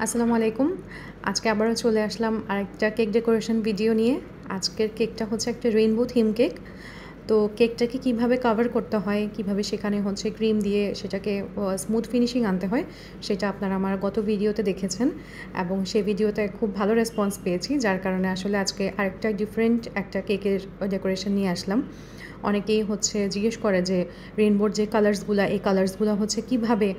আসসালামু আলাইকুম। আজকে আবারও চলে আসলাম আরেকটা কেক ডেকোরেশন ভিডিও নিয়ে। আজকের কেকটা হচ্ছে একটা রেইনবো থিম কেক। তো কেকটাকে কিভাবে কভার করতে হয়, কিভাবে সেখানে হচ্ছে ক্রিম দিয়ে সেটাকে স্মুথ ফিনিশিং আনতে হয়, সেটা আপনারা আমার গত ভিডিওতে দেখেছেন এবং সেই ভিডিওতে খুব ভালো রেসপন্স পেয়েছি, যার কারণে আসলে আজকে আরেকটা ডিফারেন্ট একটা কেকের ডেকোরেশন নিয়ে আসলাম। অনেকেই হচ্ছে জিজ্ঞেস করে যে রেইনবোর যে কালার্সগুলো, এই কালার্সগুলো হচ্ছে কিভাবে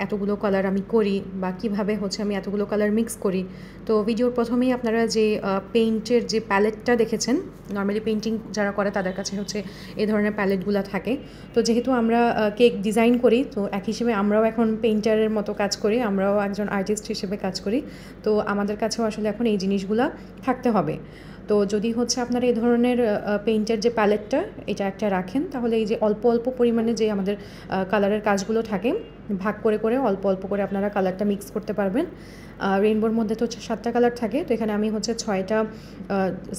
এতগুলো কালার আমি করি বা কিভাবে হচ্ছে আমি এতগুলো কালার মিক্স করি। তো ভিডিওর প্রথমেই আপনারা যে পেইন্টের যে প্যালেটটা দেখেছেন, নর্মালি পেইন্টিং যারা করে তাদের কাছে হচ্ছে এই ধরনের প্যালেটগুলো থাকে। তো যেহেতু আমরা কেক ডিজাইন করি, তো এক হিসেবে আমরাও এখন পেইন্টারের মতো কাজ করি, আমরাও একজন আর্টিস্ট হিসেবে কাজ করি। তো আমাদের কাছেও আসলে এখন এই জিনিসগুলো থাকতে হবে। তো যদি হচ্ছে আপনারা এই ধরনের পেইন্টের যে প্যালেটটা এটা একটা রাখেন, তাহলে এই যে অল্প অল্প পরিমাণে যে আমাদের কালারের কাজগুলো থাকে, ভাগ করে করে অল্প অল্প করে আপনারা কালারটা মিক্স করতে পারবেন। রেইনবোর মধ্যে তো হচ্ছে 7টা কালার থাকে, তো এখানে আমি হচ্ছে 6টা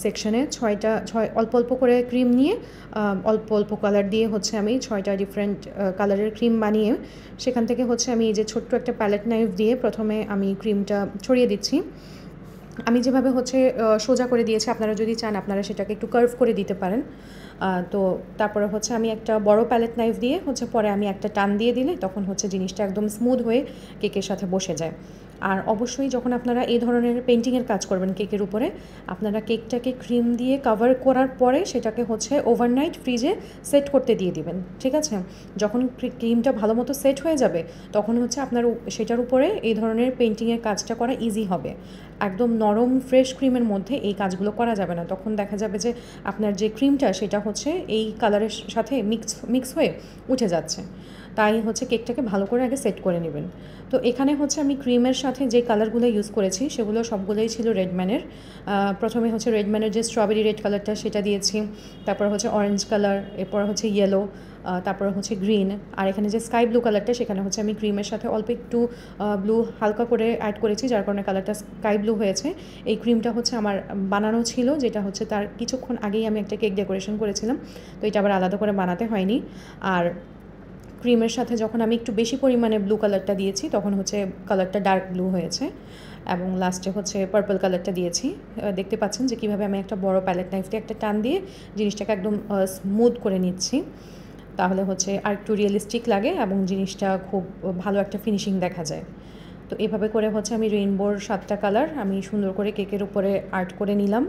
সেকশনে 6 অল্প অল্প করে ক্রিম নিয়ে অল্প অল্প কালার দিয়ে হচ্ছে আমি 6টা ডিফারেন্ট কালারের ক্রিম বানিয়ে সেখান থেকে হচ্ছে আমি এই যে ছোট্ট একটা প্যালেট নাইফ দিয়ে প্রথমে আমি ক্রিমটা ছড়িয়ে দিচ্ছি। আমি যেভাবে হচ্ছে সোজা করে দিয়েছি, আপনারা যদি চান আপনারা সেটাকে একটু কার্ভ করে দিতে পারেন। তো তারপরে হচ্ছে আমি একটা বড় প্যালেট নাইফ দিয়ে হচ্ছে পরে আমি একটা টান দিয়ে দিলে তখন হচ্ছে জিনিসটা একদম স্মুথ হয়ে কেকের সাথে বসে যায়। আর অবশ্যই যখন আপনারা এই ধরনের পেইন্টিংয়ের কাজ করবেন কেকের উপরে, আপনারা কেকটাকে ক্রিম দিয়ে কভার করার পরে সেটাকে হচ্ছে ওভারনাইট ফ্রিজে সেট করতে দিয়ে দিবেন, ঠিক আছে? যখন ক্রিমটা ভালো মতো সেট হয়ে যাবে তখন হচ্ছে আপনার সেটার উপরে এই ধরনের পেইন্টিংয়ের কাজটা করা ইজি হবে। একদম নরম ফ্রেশ ক্রিমের মধ্যে এই কাজগুলো করা যাবে না, তখন দেখা যাবে যে আপনার যে ক্রিমটা সেটা হচ্ছে এই কালারের সাথে মিক্স হয়ে উঠে যাচ্ছে। তাই হচ্ছে কেকটাকে ভালো করে আগে সেট করে নেবেন। তো এখানে হচ্ছে আমি ক্রিমের সাথে যে কালারগুলো ইউজ করেছি সেগুলো সবগুলোই ছিল রেডম্যানের। প্রথমে হচ্ছে রেডম্যানের যে স্ট্রবেরি রেড কালারটা সেটা দিয়েছি, তারপর হচ্ছে অরেঞ্জ কালার, এরপর হচ্ছে ইয়েলো, তারপর হচ্ছে গ্রিন, আর এখানে যে স্কাই ব্লু কালারটা সেখানে হচ্ছে আমি ক্রিমের সাথে অল্প একটু ব্লু হালকা করে অ্যাড করেছি, যার কারণে কালারটা স্কাই ব্লু হয়েছে। এই ক্রিমটা হচ্ছে আমার বানানো ছিল, যেটা হচ্ছে তার কিছুক্ষণ আগেই আমি একটা কেক ডেকোরেশন করেছিলাম, তো এটা আবার আলাদা করে বানাতে হয়নি। আর ক্রিমের সাথে যখন আমি একটু বেশি পরিমাণে ব্লু কালারটা দিয়েছি তখন হচ্ছে কালারটা ডার্ক ব্লু হয়েছে এবং লাস্টে হচ্ছে পার্পল কালারটা দিয়েছি। দেখতে পাচ্ছেন যে কীভাবে আমি একটা বড় প্যালেট নাইফ দিয়ে একটা টান দিয়ে জিনিসটাকে একদম স্মুথ করে নিচ্ছি, তাহলে হচ্ছে আর একটু রিয়েলিস্টিক লাগে এবং জিনিসটা খুব ভালো একটা ফিনিশিং দেখা যায়। তো এভাবে করে হচ্ছে আমি রেইনবোর 7টা কালার আমি সুন্দর করে কেকের উপরে আর্ট করে নিলাম।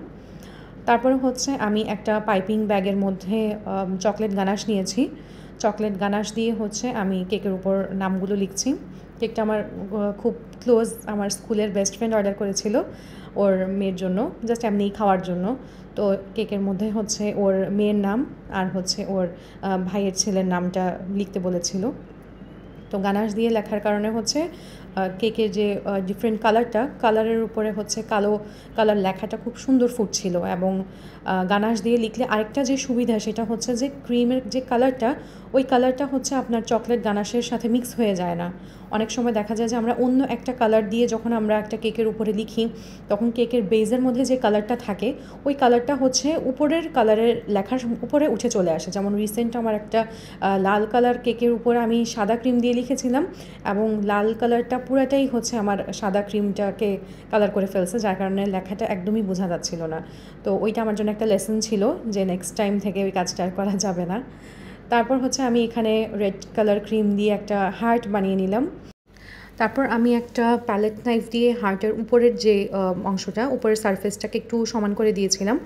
তারপরে হচ্ছে আমি একটা পাইপিং ব্যাগের মধ্যে চকলেট গানাশ নিয়েছি। চকলেট গানাশ দিয়ে হচ্ছে আমি কেকের উপর নামগুলো লিখছি। কেকটা আমার খুব ক্লোজ আমার স্কুলের বেস্ট ফ্রেন্ড অর্ডার করেছিল ওর মেয়ের জন্য, জাস্ট এমনিই খাওয়ার জন্য। তো কেকের মধ্যে হচ্ছে ওর মেয়ের নাম আর হচ্ছে ওর ভাইয়ের ছেলের নামটা লিখতে বলেছিল। তো গানাশ দিয়ে লেখার কারণে হচ্ছে কেকের যে ডিফারেন্ট কালারের উপরে হচ্ছে কালো কালার লেখাটা খুব সুন্দর ফুটছিল। এবং গানাশ দিয়ে লিখলে আরেকটা যে সুবিধা সেটা হচ্ছে যে ক্রিমের যে কালারটা, ওই কালারটা হচ্ছে আপনার চকলেট গানাশের সাথে মিক্স হয়ে যায় না। অনেক সময় দেখা যায় যে আমরা অন্য একটা কালার দিয়ে যখন আমরা একটা কেকের উপরে লিখি তখন কেকের বেজের মধ্যে যে কালারটা থাকে ওই কালারটা হচ্ছে উপরের কালারের লেখার উপরে উঠে চলে আসে। যেমন রিসেন্ট আমার একটা লাল কালার কেকের উপরে আমি সাদা ক্রিম দিয়ে লিখেছিলাম এবং লাল কালারটা পুরাটাই হচ্ছে আমার সাদা ক্রিমটাকে কালার করে ফেলছে, যার কারণে লেখাটা একদমই বোঝা যাচ্ছিল না। তো ওইটা আমার জন্য একটা লেসন ছিল যে নেক্সট টাইম থেকে ওই কাজটা আর করা যাবে না। তারপর হচ্ছে আমি এখানে রেড কালার ক্রিম দিয়ে একটা হার্ট বানিয়ে নিলাম। তারপর আমি একটা প্যালেট নাইফ দিয়ে হার্টের উপরের যে অংশটা, উপরের সারফেসটাকে একটু সমান করে দিয়েছিলাম।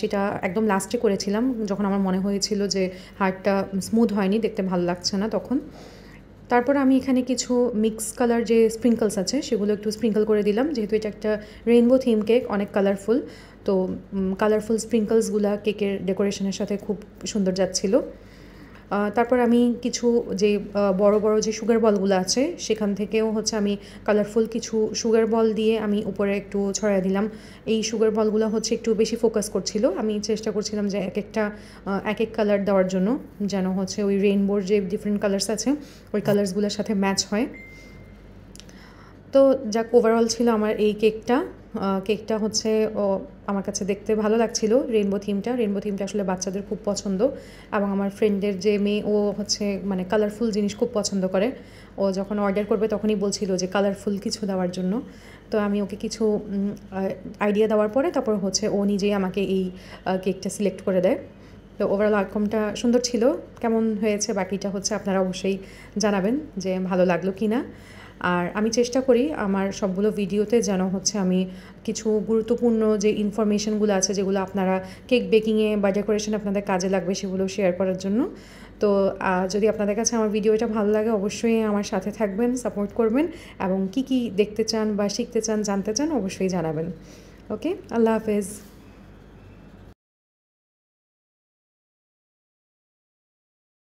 সেটা একদম লাস্টে করেছিলাম যখন আমার মনে হয়েছিল যে হার্টটা স্মুথ হয়নি, দেখতে ভালো লাগছে না তখন। তারপর আমি এখানে কিছু মিক্স কালার যে স্প্রিঙ্কলস আছে সেগুলো একটু স্প্রিঙ্কল করে দিলাম, যেহেতু এটা একটা রেইনবো থিম কেক, অনেক কালারফুল। তো কালারফুল স্প্রিঙ্কলসগুলো কেকের ডেকোরেশনের সাথে খুব সুন্দর যাচ্ছিল। তারপর আমি কিছু যে বড় বড় যে সুগার বলগুলো আছে সেখান থেকেও হচ্ছে আমি কালারফুল কিছু সুগার বল দিয়ে আমি উপরে একটু ছড়াই দিলাম। এই সুগার বলগুলো হচ্ছে একটু বেশি ফোকাস করছিল, আমি চেষ্টা করছিলাম যে এক একটা এক এক কালার দেওয়ার জন্য, যেন হচ্ছে ওই রেইনবোর যে ডিফারেন্ট কালার্স আছে ওই কালার্সগুলোর সাথে ম্যাচ হয়। তো যাক, ওভারঅল ছিল আমার এই কেকটা। কেকটা হচ্ছে আমার কাছে দেখতে ভালো লাগছিল। রেইনবো থিমটা আসলে বাচ্চাদের খুব পছন্দ এবং আমার ফ্রেন্ডের যে মেয়ে ও হচ্ছে মানে কালারফুল জিনিস খুব পছন্দ করে। ও যখন অর্ডার করবে তখনই বলছিল যে কালারফুল কিছু দেওয়ার জন্য। তো আমি ওকে কিছু আইডিয়া দেওয়ার পরে তারপর হচ্ছে ও নিজেই আমাকে এই কেকটা সিলেক্ট করে দেয়। তো ওভারঅল আউটকামটা সুন্দর ছিল। কেমন হয়েছে বাকিটা হচ্ছে আপনারা অবশ্যই জানাবেন যে ভালো লাগলো কি না। আর আমি চেষ্টা করি আমার সবগুলো ভিডিওতে যেন হচ্ছে আমি কিছু গুরুত্বপূর্ণ যে ইনফরমেশনগুলো আছে যেগুলো আপনারা কেক বেকিংয়ে বা ডেকোরেশনে আপনাদের কাজে লাগবে সেগুলো শেয়ার করার জন্য। তো যদি আপনাদের কাছে আমার ভিডিওটা ভালো লাগে অবশ্যই আমার সাথে থাকবেন, সাপোর্ট করবেন এবং কী কী দেখতে চান বা শিখতে চান, জানতে চান অবশ্যই জানাবেন। ওকে, আল্লাহ হাফেজ।